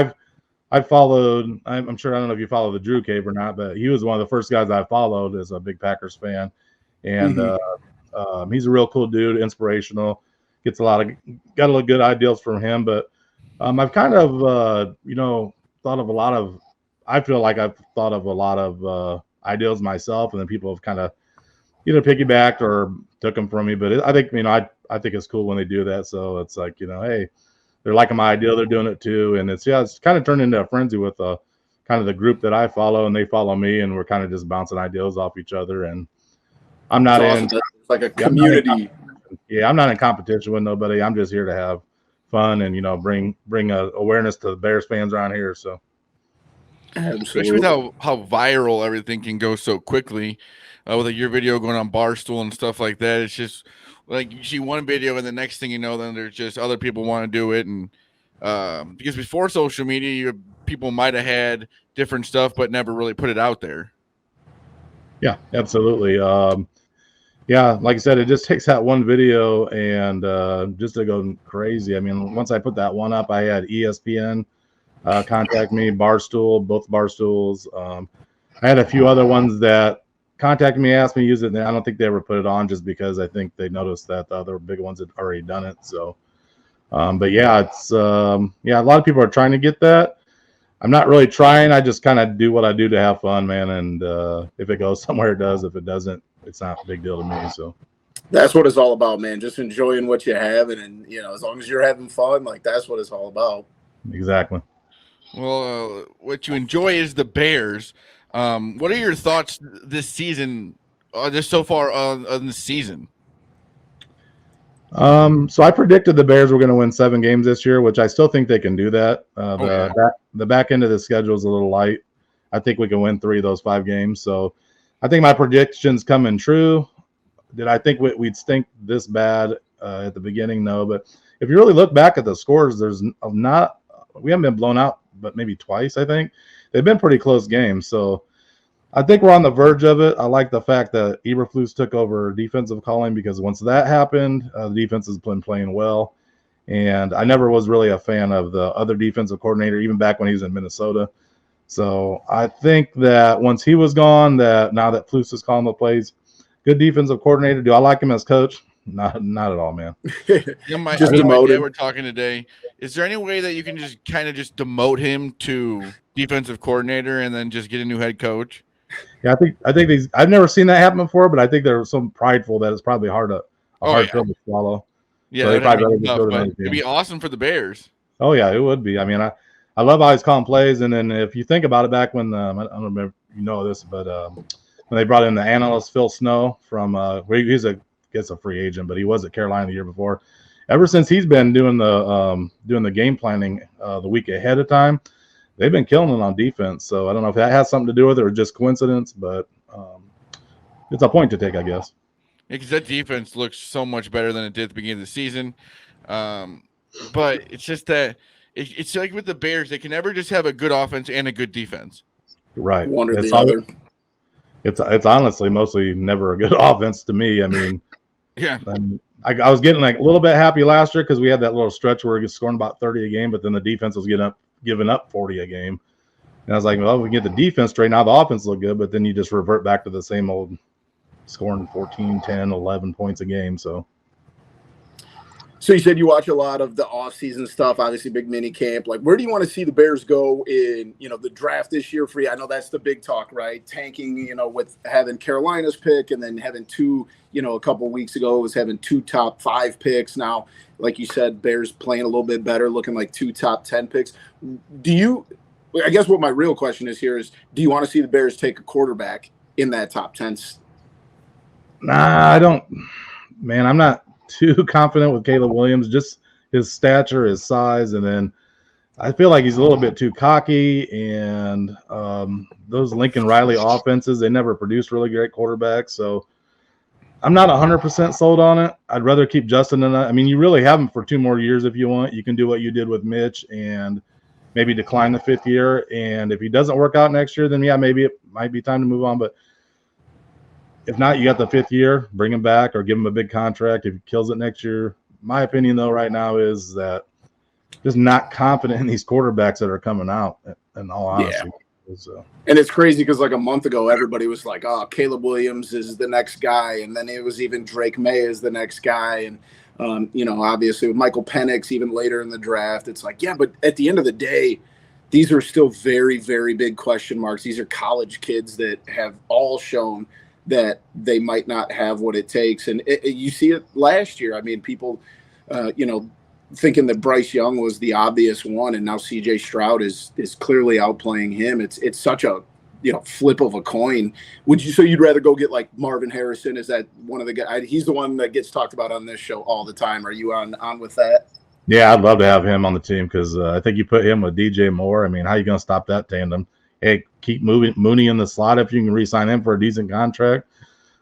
I've followed. I'm sure, I don't know if you follow the Drew Cave or not, but he was one of the first guys I followed as a big Packers fan, and he's a real cool dude, inspirational. Got a lot of good ideals from him. But I've kind of thought of a lot of. I feel like I've thought of a lot of ideals myself, and then people have kind of either piggybacked or took them from me. But I think I think it's cool when they do that. So it's like, hey, they're liking my idea, they're doing it too, and it's kind of turned into a frenzy with kind of the group that I follow, and they follow me, and we're kind of just bouncing ideas off each other. And I'm not in it's like a community. I'm not in competition with nobody. I'm just here to have fun and bring awareness to the Bears fans around here. So. Absolutely. Especially with how viral everything can go so quickly, with your video going on Barstool and stuff like that. It's just like you see one video, and the next thing you know, then there's just other people want to do it. And because before social media, people might have had different stuff, but never really put it out there. Yeah, absolutely. Like I said, it just takes that one video and just to go crazy. I mean, once I put that one up, I had ESPN contact me, Barstool, both Barstools. I had a few other ones that contacted me, asked me to use it, and I don't think they ever put it on just because I think they noticed that the other big ones had already done it. So, but yeah, it's a lot of people are trying to get that. I'm not really trying. I just kind of do what I do to have fun, man. And if it goes somewhere, it does. If it doesn't, it's not a big deal to me. So that's what it's all about, man. Just enjoying what you have, and as long as you're having fun, like, that's what it's all about. Exactly. Well, what you enjoy is the Bears. What are your thoughts this season, just so far on the season? So I predicted the Bears were going to win 7 games this year, which I still think they can do that. The back end of the schedule is a little light. I think we can win 3 of those 5 games. So I think my predictions coming true. Did I think we'd stink this bad at the beginning? No, but if you really look back at the scores, we haven't been blown out, but maybe twice. I think they've been pretty close games. So I think we're on the verge of it. I like the fact that Eberflus took over defensive calling, because once that happened, the defense has been playing well. And I never was really a fan of the other defensive coordinator, even back when he was in Minnesota. So I think that once he was gone, that now that Flus is calling the plays, good defensive coordinator. Do I like him as coach? Not at all, man. Just demoted. We're talking today. Is there any way that you can just kind of just demote him to defensive coordinator and then just get a new head coach? Yeah, I think these. I've never seen that happen before, but I think they're so prideful that it's probably hard pill to swallow. Yeah, so it'd be awesome for the Bears. Oh yeah, it would be. I mean, I love how he's calling plays, and then if you think about it, back when I don't remember if you know this, but when they brought in the analyst Phil Snow from he's a free agent, but he was at Carolina the year before. Ever since he's been doing the game planning the week ahead of time, they've been killing it on defense. So I don't know if that has something to do with it or just coincidence, but it's a point to take, I guess. Yeah, because that defense looks so much better than it did at the beginning of the season. But it's just that it's like with the Bears, they can never just have a good offense and a good defense. Right. One or the other. It's honestly mostly never a good offense to me. I mean, yeah. I was getting like a little bit happy last year because we had that little stretch where we were scoring about 30 a game, but then the defense was giving up 40 a game. And I was like, well, we can get the defense straight. Now the offense look good, but then you just revert back to the same old scoring 14, 10, 11 points a game. So So you said you watch a lot of the off-season stuff, obviously big mini camp. Like, where do you want to see the Bears go in, the draft this year for you? I know that's the big talk, right? Tanking, with having Carolina's pick and then having two, a couple of weeks ago was having 2 top 5 picks. Now, like you said, Bears playing a little bit better, looking like 2 top 10 picks. I guess what my real question is here is, do you want to see the Bears take a quarterback in that top 10? Nah, I don't. Man, I'm not too confident with Caleb Williams, just his stature, his size, and then I feel like he's a little bit too cocky. And those Lincoln Riley offenses, they never produce really great quarterbacks. So I'm not 100% sold on it. I'd rather keep Justin in that. I mean, you really have him for 2 more years if you want. You can do what you did with Mitch and maybe decline the 5th year. And if he doesn't work out next year, then yeah, maybe it might be time to move on. But if not, you got the 5th year, bring him back or give him a big contract if he kills it next year. My opinion, though, right now is that just not confident in these quarterbacks that are coming out, in all honesty. Yeah. So. And it's crazy because like a month ago, everybody was like, oh, Caleb Williams is the next guy. And then it was even Drake May is the next guy. And, obviously with Michael Penix even later in the draft, it's like, yeah, but at the end of the day, these are still very, very big question marks. These are college kids that have all shown that they might not have what it takes. And you see it last year. I mean, people, thinking that Bryce Young was the obvious one, and now C.J. Stroud is clearly outplaying him. It's such a, flip of a coin. So you'd rather go get like Marvin Harrison? Is that one of the guys? He's the one that gets talked about on this show all the time. Are you on with that? Yeah, I'd love to have him on the team because I think you put him with DJ Moore. I mean, how are you going to stop that tandem? Hey, keep moving Mooney in the slot if you can re-sign him for a decent contract,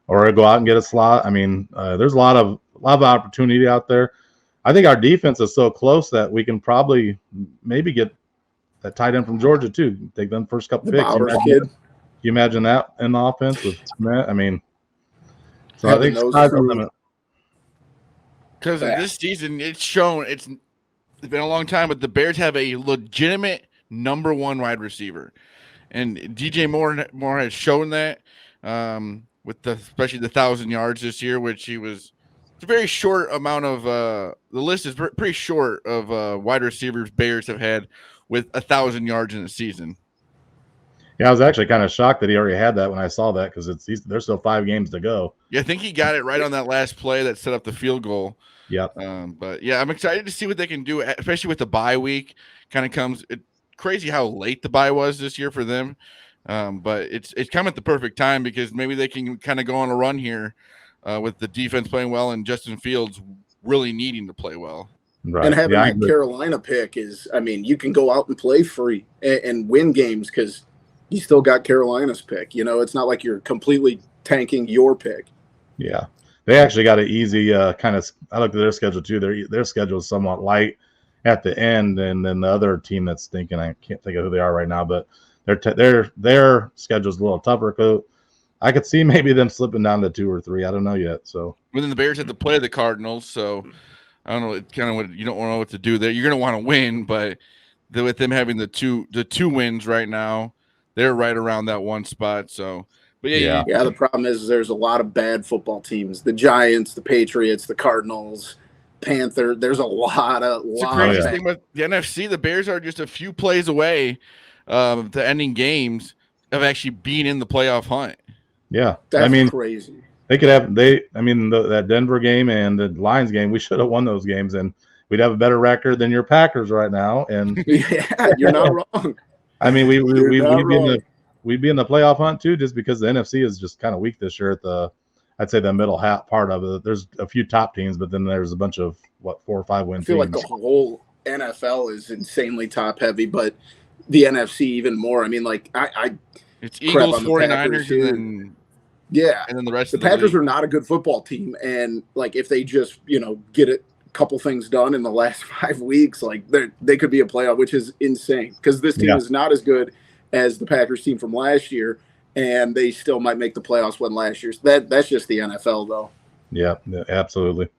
or go out and get a slot. I mean, there's a lot of opportunity out there. I think our defense is so close that we can probably maybe get that tight end from Georgia too. Take them first couple picks. Can you imagine that in the offense with Matt? I mean, so I think sky's the limit. Because this season, it's shown it's been a long time, but the Bears have a legitimate number 1 wide receiver. And DJ Moore has shown that with especially the 1,000 yards this year, which it's a very short amount of the list is pretty short of wide receivers Bears have had with 1,000 yards in a season. Yeah, I was actually kind of shocked that he already had that when I saw that because there's still 5 games to go. Yeah, I think he got it right on that last play that set up the field goal. Yep. But yeah, I'm excited to see what they can do, especially with the bye week. Kind of comes. Crazy how late the bye was this year for them, but it's come at the perfect time because maybe they can kind of go on a run here with the defense playing well and Justin Fields really needing to play well. Right. And having that Carolina pick is, I mean, you can go out and play free and win games because you still got Carolina's pick. It's not like you're completely tanking your pick. Yeah, they actually got an easy kind of. I looked at their schedule too. Their schedule is somewhat light at the end, and then the other team that's thinking, I can't think of who they are right now, but their schedule's a little tougher. I could see maybe them slipping down to 2 or 3. I don't know yet. So then the Bears have to play the Cardinals, so I don't know. It's kind of what you don't know what to do there. You're going to want to win, but with them having the two wins right now, they're right around that 1 spot. So, but yeah. The problem is there's a lot of bad football teams: the Giants, the Patriots, the Cardinals. Panther. There's a lot. It's the craziest thing with the NFC. The Bears are just a few plays away to ending games of actually being in the playoff hunt. Yeah, that's crazy. They could have that Denver game and the Lions game. We should have won those games, and we'd have a better record than your Packers right now. And yeah, you're not wrong. I mean, we'd be in the playoff hunt too, just because the NFC is just kind of weak this year at I'd say the middle half part of it. There's a few top teams, but then there's a bunch of 4 or 5 win teams. I feel like the whole NFL is insanely top heavy, but the NFC even more. I mean, like it's Eagles, 49ers, and then the rest. The Packers are not a good football team, and like if they just get a couple things done in the last 5 weeks, like they could be a playoff, which is insane because this team is not as good as the Packers team from last year. And they still might make the playoffs when last year's. That's just the NFL, though. Yeah, absolutely.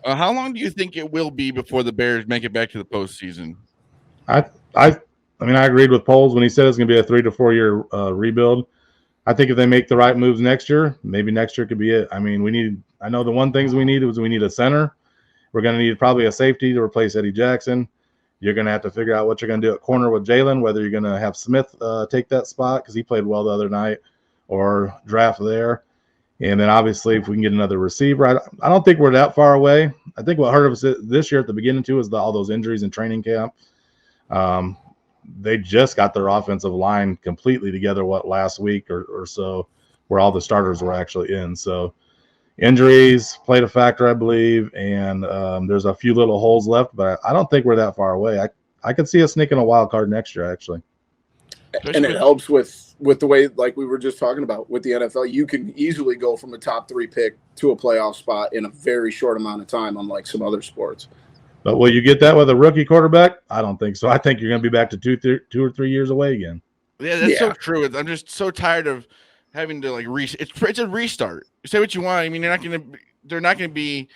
How long do you think it will be before the Bears make it back to the postseason? I agreed with Poles when he said it's going to be a 3 to 4 year rebuild. I think if they make the right moves next year, maybe next year could be it. I mean, I know the one things we need a center, We're going to need probably a safety to replace Eddie Jackson. You're going to have to figure out what you're going to do at corner with Jalen, whether you're going to have Smith take that spot because he played well the other night, or draft there. And then obviously if we can get another receiver, I don't think we're that far away. I think what hurt us this year at the beginning too is all those injuries in training camp. They just got their offensive line completely together, last week or so, where all the starters were actually in. So injuries played a factor, I believe, and there's a few little holes left, but I don't think we're that far away. I could see us sneaking a wild card next year, actually. And it helps with the way, like we were just talking about, with the NFL, you can easily go from a top 3 pick to a playoff spot in a very short amount of time, unlike some other sports. But will you get that with a rookie quarterback? I don't think so. I think you're going to be back to 2 or 3 years away again. Yeah, that's so true. I'm just so tired of having to it's a restart. Say what you want. I mean, they're not going to be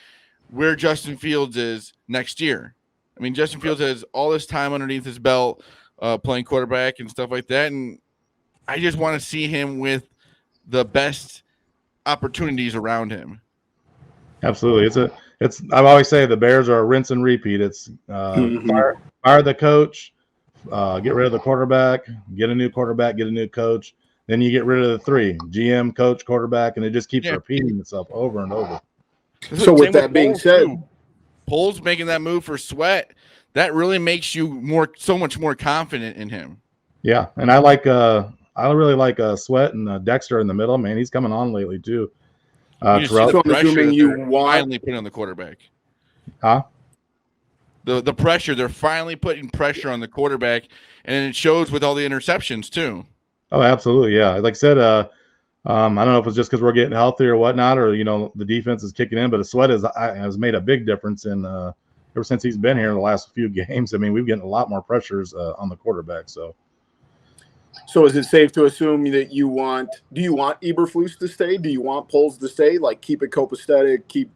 where Justin Fields is next year. I mean, Justin Fields has all this time underneath his belt, playing quarterback and stuff like that, and I just want to see him with the best opportunities around him. Absolutely. I always say the Bears are a rinse and repeat. It's fire the coach, get rid of the quarterback, get a new quarterback, get a new coach. Then you get rid of the 3, GM, coach, quarterback, and it just keeps repeating itself over and over. So with that being said, Poles making that move for Sweat, that really makes you so much more confident in him. Yeah, and I really like Sweat and Dexter in the middle. Man, he's coming on lately too. So I'm assuming you finally put on the quarterback. Huh? The pressure, they're finally putting pressure on the quarterback, and it shows with all the interceptions too. Oh, absolutely, yeah. Like I said, I don't know if it's just because we're getting healthy or whatnot, or the defense is kicking in, but Sweat has made a big difference in ever since he's been here in the last few games. I mean, we've getting a lot more pressures on the quarterback. So is it safe to assume that do you want Eberflus to stay? Do you want Poles to stay? Like, keep it copacetic, keep,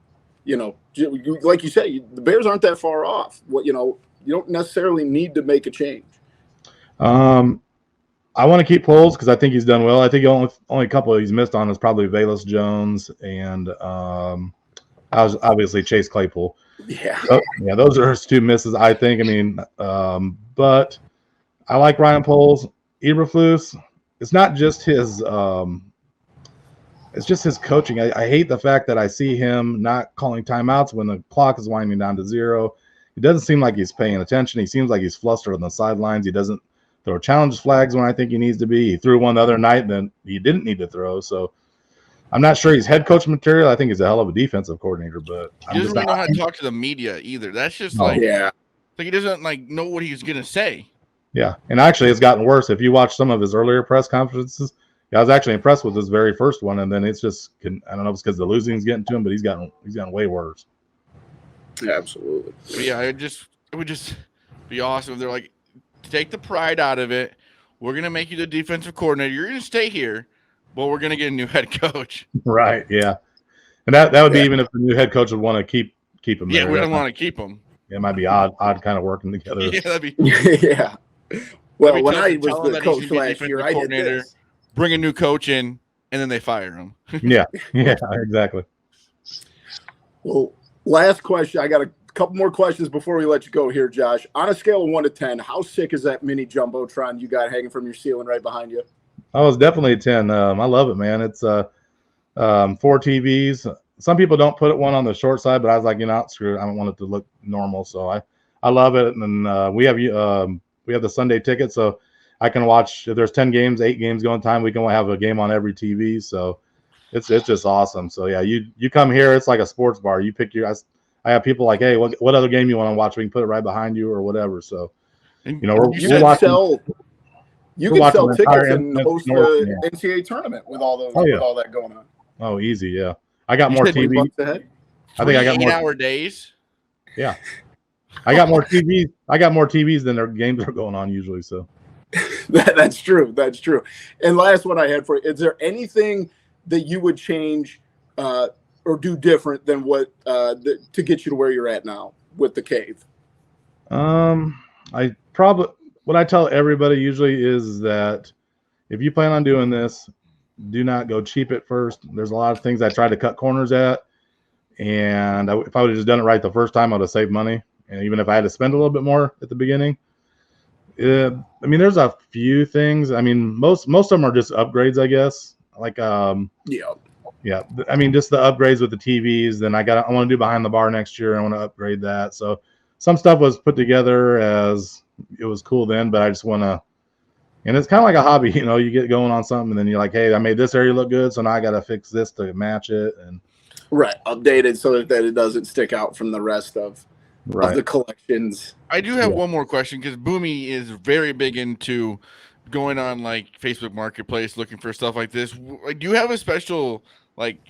like you say, the Bears aren't that far off. You don't necessarily need to make a change. I want to keep Poles because I think he's done well. I think only couple he's missed on is probably Velus Jones and obviously Chase Claypool. Yeah. Yeah, those are his 2 misses, I think. I mean, but I like Ryan Poles. Eberflus, it's not just his it's just his coaching. I hate the fact that I see him not calling timeouts when the clock is winding down to 0. It doesn't seem like he's paying attention. He seems like he's flustered on the sidelines. He doesn't throw challenge flags when I think he needs to be. He threw one the other night that he didn't need to throw. So I'm not sure he's head coach material. I think he's a hell of a defensive coordinator, but he doesn't really know how to talk to the media either. That's just like he doesn't know what he's gonna say. Yeah, and actually it's gotten worse. If you watch some of his earlier press conferences, I was actually impressed with his very first one, and then it's just I don't know if it's because the losing's getting to him, but he's gotten way worse. Yeah, absolutely. But yeah, it would just be awesome if they're like, take the pride out of it. We're gonna make you the defensive coordinator. You're gonna stay here, but we're gonna get a new head coach. Right. Yeah, and that would be even if the new head coach would want to keep him. Yeah, there. we don't want to keep him. It might be odd kind of working together. Yeah, that'd be. Yeah. Well, when I was the coach last year, I did this. Bring a new coach in, and then they fire him. Yeah, exactly. Well, last question. I got a couple more questions before we let you go here, Josh. On a scale of 1 to 10, how sick is that mini jumbotron you got hanging from your ceiling right behind you? Oh, it's definitely a 10. I love it, man. It's 4 TVs. Some people don't put one on the short side, but I was like, screw it. I don't want it to look normal, so I love it. And we have the Sunday ticket, so I can watch. If there's 10 games, 8 games going time, we can have a game on every TV. So it's just awesome. So yeah, you come here, it's like a sports bar. You pick I have people like, hey, what other game you want to watch? We can put it right behind you or whatever. So we're watching. You can sell tickets and host the NCAA tournament with all that going on. Oh, easy, yeah. I got more TVs. I think I got more 8-hour days. Yeah. I got more TVs. I got more TVs than their games are going on usually. So that's true. That's true. And last one I had for you: is there anything that you would change or do different than what to get you to where you're at now with the cave? What I tell everybody usually is that if you plan on doing this, do not go cheap at first. There's a lot of things I try to cut corners at, And if I would have just done it right the first time, I would have saved money. And even if I had to spend a little bit more at the beginning, I mean, there's a few things. I mean, most of them are just upgrades, I guess. Like, yeah. I mean, just the upgrades with the TVs. Then I want to do behind the bar next year. I want to upgrade that. So some stuff was put together as it was cool then, but I just want to. And it's kind of like a hobby, you know. You get going on something, and then you're like, "Hey, I made this area look good, so now I got to fix this to match it." And update it so that it doesn't stick out from the rest of the collections. I do have one more question because Boomy is very big into going on like Facebook Marketplace looking for stuff like this. Do you have a special like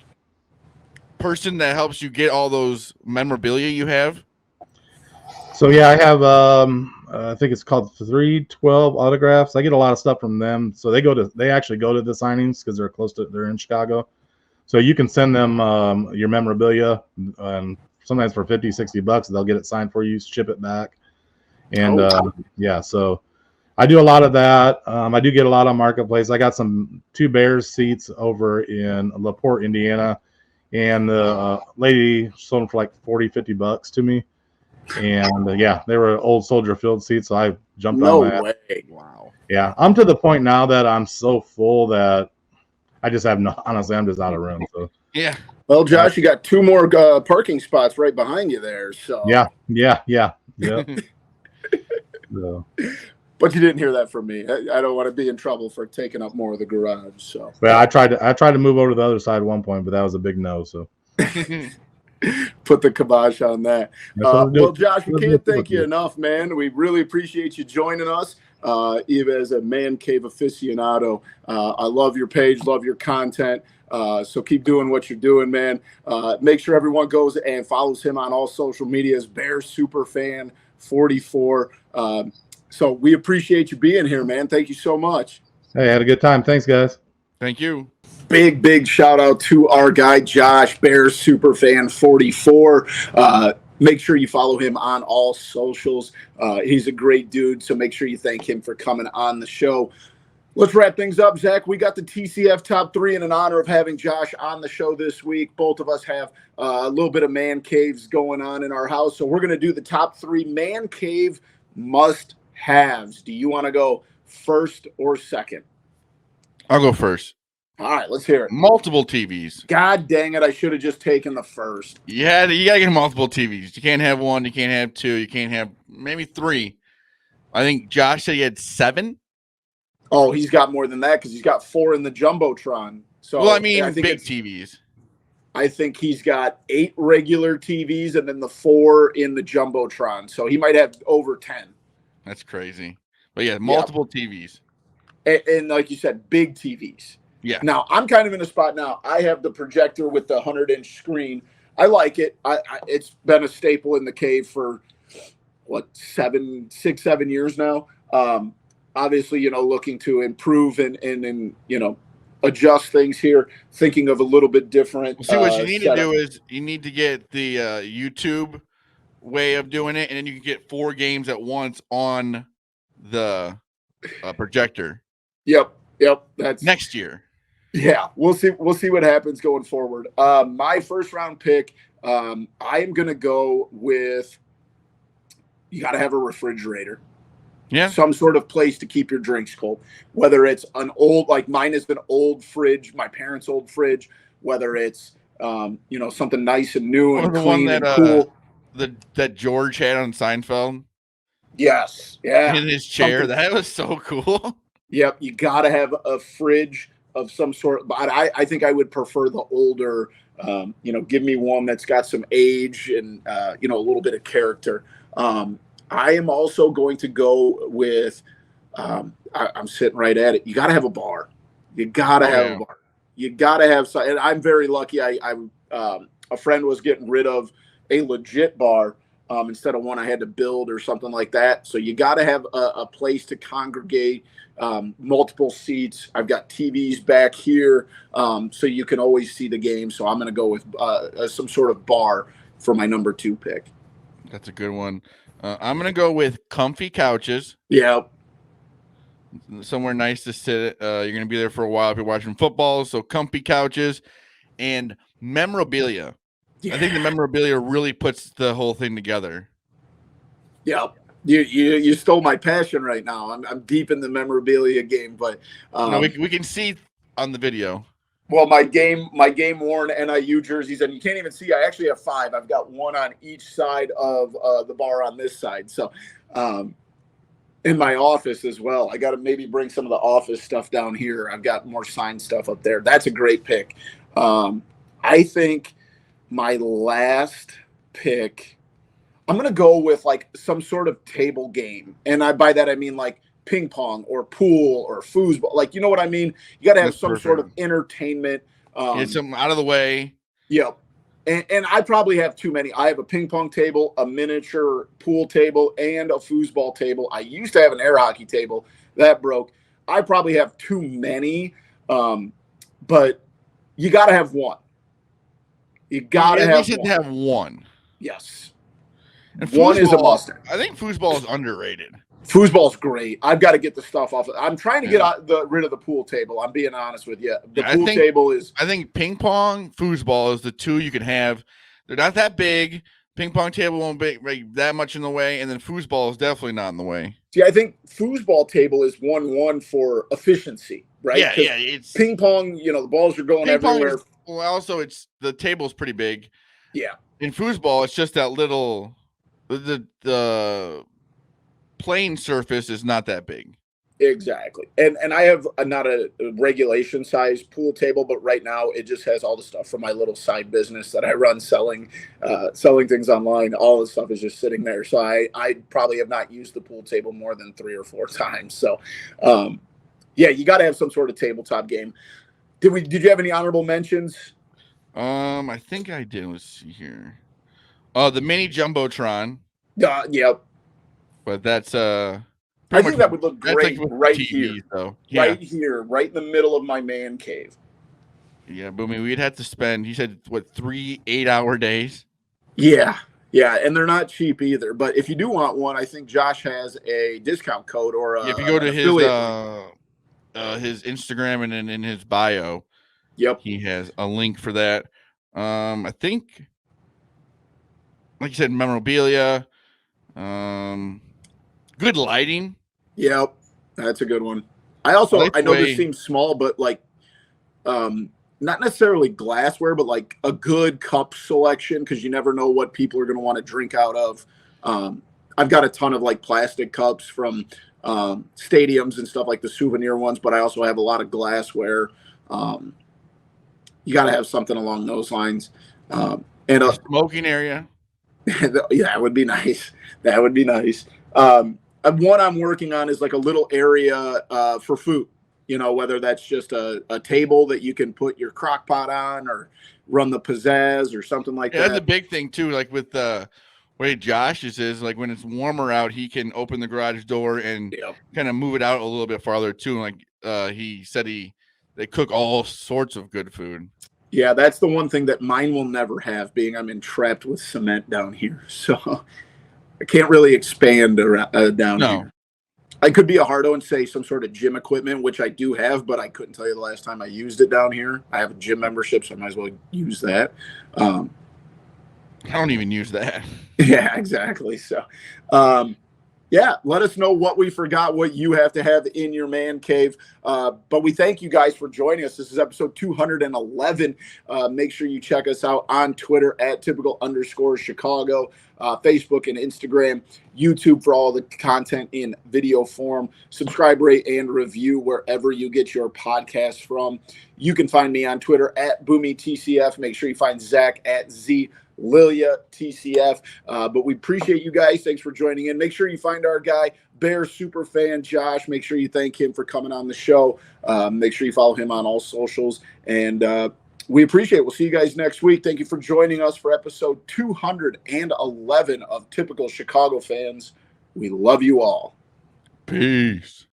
person that helps you get all those memorabilia you have? So yeah, I have I think it's called 312 Autographs. I get a lot of stuff from them. So they actually go to the signings because they're in Chicago. So you can send them your memorabilia, and sometimes for $50-$60 they'll get it signed for you, ship it back. And yeah, so I do a lot of that. I do get a lot on Marketplace. I got two Bears seats over in LaPorte, Indiana, and the lady sold them for like $40-$50 to me. And yeah, they were old Soldier Field seats, so I jumped on that. No way! Wow. Yeah, I'm to the point now that I'm so full that I just have honestly, I'm just out of room. So yeah. Well, Josh, you got 2 more parking spots right behind you there. So yeah. So. But you didn't hear that from me. I don't want to be in trouble for taking up more of the garage. So well, I tried to move over to the other side at one point, but that was a big no. So. Put the kibosh on that. Well, Josh, we can't thank you enough, man. We really appreciate you joining us, even as a man cave aficionado. I love your page, love your content. So keep doing what you're doing, man. Make sure everyone goes and follows him on all social medias, bearsuperfan44. So we appreciate you being here, man. Thank you so much. Hey, I had a good time. Thanks, guys. Thank you. Big shout out to our guy, Josh, bearsuperfan44. Make sure you follow him on all socials. He's a great dude, so make sure you thank him for coming on the show. Let's wrap things up, Zach. We got the TCF top 3 in honor of having Josh on the show this week. Both of us have a little bit of man caves going on in our house, so we're going to do the top 3 man cave must-haves. Do you want to go first or second? I'll go first. All right, let's hear it. Multiple TVs. God dang it, I should have just taken the first. Yeah, you got to get multiple TVs. You can't have 1, you can't have 2, you can't have maybe 3. I think Josh said he had 7. Oh, he's got more than that because he's got 4 in the Jumbotron. So, well, I mean, big TVs. I think he's got 8 regular TVs and then the 4 in the Jumbotron. So he might have over 10. That's crazy. But yeah, multiple TVs. And like you said, big TVs. Yeah. Now, I'm kind of in a spot now. I have the projector with the 100-inch screen. I like it. It's been a staple in the cave for, 6, 7 years now. Obviously, looking to improve and adjust things here, thinking of a little bit different. See, what you need to do is you need to get the YouTube way of doing it, and then you can get 4 games at once on the projector. Yep. That's next year. Yeah, we'll see what happens going forward. My first round pick, I am going to go with, you got to have a refrigerator. Yeah. Some sort of place to keep your drinks cold, whether it's an old, like mine is an old fridge, my parents' old fridge, whether it's, something nice and new and clean and cool. That George had on Seinfeld. Yes. Yeah. In his chair. That was so cool. Yep. You got to have a fridge of some sort, but I think I would prefer the older, give me one that's got some age and, a little bit of character. I am also going to go with, I'm sitting right at it. You got to have a bar. You got to have a bar. You got to have some, and I'm very lucky. A friend was getting rid of a legit bar instead of one I had to build or something like that. So you got to have a place to congregate. Multiple seats. I've got TVs back here, so you can always see the game. So I'm going to go with some sort of bar for my number 2 pick. That's a good one. I'm going to go with comfy couches. Yeah. Somewhere nice to sit. You're going to be there for a while if you're watching football. So comfy couches and memorabilia. I think the memorabilia really puts the whole thing together. Yep. You stole my passion right now. I'm deep in the memorabilia game, but no, we can see on the video. Well, my game worn NIU jerseys, and you can't even see. I actually have 5. I've got one on each side of the bar on this side. So, in my office as well, I got to maybe bring some of the office stuff down here. I've got more signed stuff up there. That's a great pick. I think my last pick, I'm gonna go with like some sort of table game, and by that I mean like ping pong or pool or foosball. Like, you know what I mean? You got to have That's some perfect. sort of entertainment. Get something out of the way. Yep. And I probably have too many. I have a ping pong table, a miniature pool table, and a foosball table. I used to have an air hockey table that broke. I probably have too many, but you got to have one. You got to have one. Yes. And one is a must. I think foosball is underrated. Foosball's great. I've got to get the stuff off. I'm trying to get rid of the pool table. I'm being honest with you. The pool table is. I think ping pong, foosball is the two you can have. They're not that big. Ping pong table won't be that much in the way, and then foosball is definitely not in the way. See, I think foosball table is 1-1 for efficiency, right? Yeah. It's ping pong. The balls are going everywhere. Also, the table's pretty big. Yeah. In foosball, it's just that little. The playing surface is not that big. Exactly. And I have not a regulation size pool table, but right now it just has all the stuff from my little side business that I run selling things online. All the stuff is just sitting there. So I probably have not used the pool table more than 3 or 4 times. So you got to have some sort of tabletop game. Did you have any honorable mentions? I think I did. Let's see here. The mini Jumbotron. Yep. But that's I think that would look great right TV, here. though. Yeah. Right here, right in the middle of my man cave. Yeah, but I mean, we'd have to spend, he said, 3 8-hour days? Yeah, and they're not cheap either. But if you do want one, I think Josh has a discount code or if you go to his Instagram and in his bio, yep, he has a link for that. I think, like you said, memorabilia, good lighting. Yep, that's a good one. I know this seems small, but not necessarily glassware, but like a good cup selection, because you never know what people are going to want to drink out of. I've got a ton of like plastic cups from stadiums and stuff, like the souvenir ones, but I also have a lot of glassware. You got to have something along those lines. And a smoking area. Yeah, that would be nice. That would be nice. One I'm working on is like a little area for food, whether that's just a table that you can put your crock pot on or run the pizzazz or something like that. That's a big thing too. Like with the way Josh's is, like when it's warmer out, he can open the garage door and kind of move it out a little bit farther too. Like he said, they cook all sorts of good food. Yeah, that's the one thing that mine will never have, being I'm entrapped with cement down here. So I can't really expand down here. I could be a hardo and say some sort of gym equipment, which I do have, but I couldn't tell you the last time I used it down here. I have a gym membership, so I might as well use that. I don't even use that. Yeah, exactly. So, let us know what we forgot, what you have to have in your man cave. But we thank you guys for joining us. This is episode 211. Make sure you check us out on Twitter at @typical_Chicago, Facebook and Instagram, YouTube for all the content in video form. Subscribe, rate, and review wherever you get your podcasts from. You can find me on Twitter at BoomyTCF. Make sure you find Zach at Lilia TCF. But we appreciate you guys. Thanks for joining in. Make sure you find our guy, Bear Superfan Josh. Make sure you thank him for coming on the show. Make sure you follow him on all socials. And we appreciate it. We'll see you guys next week. Thank you for joining us for episode 211 of Typical Chicago Fans. We love you all. Peace.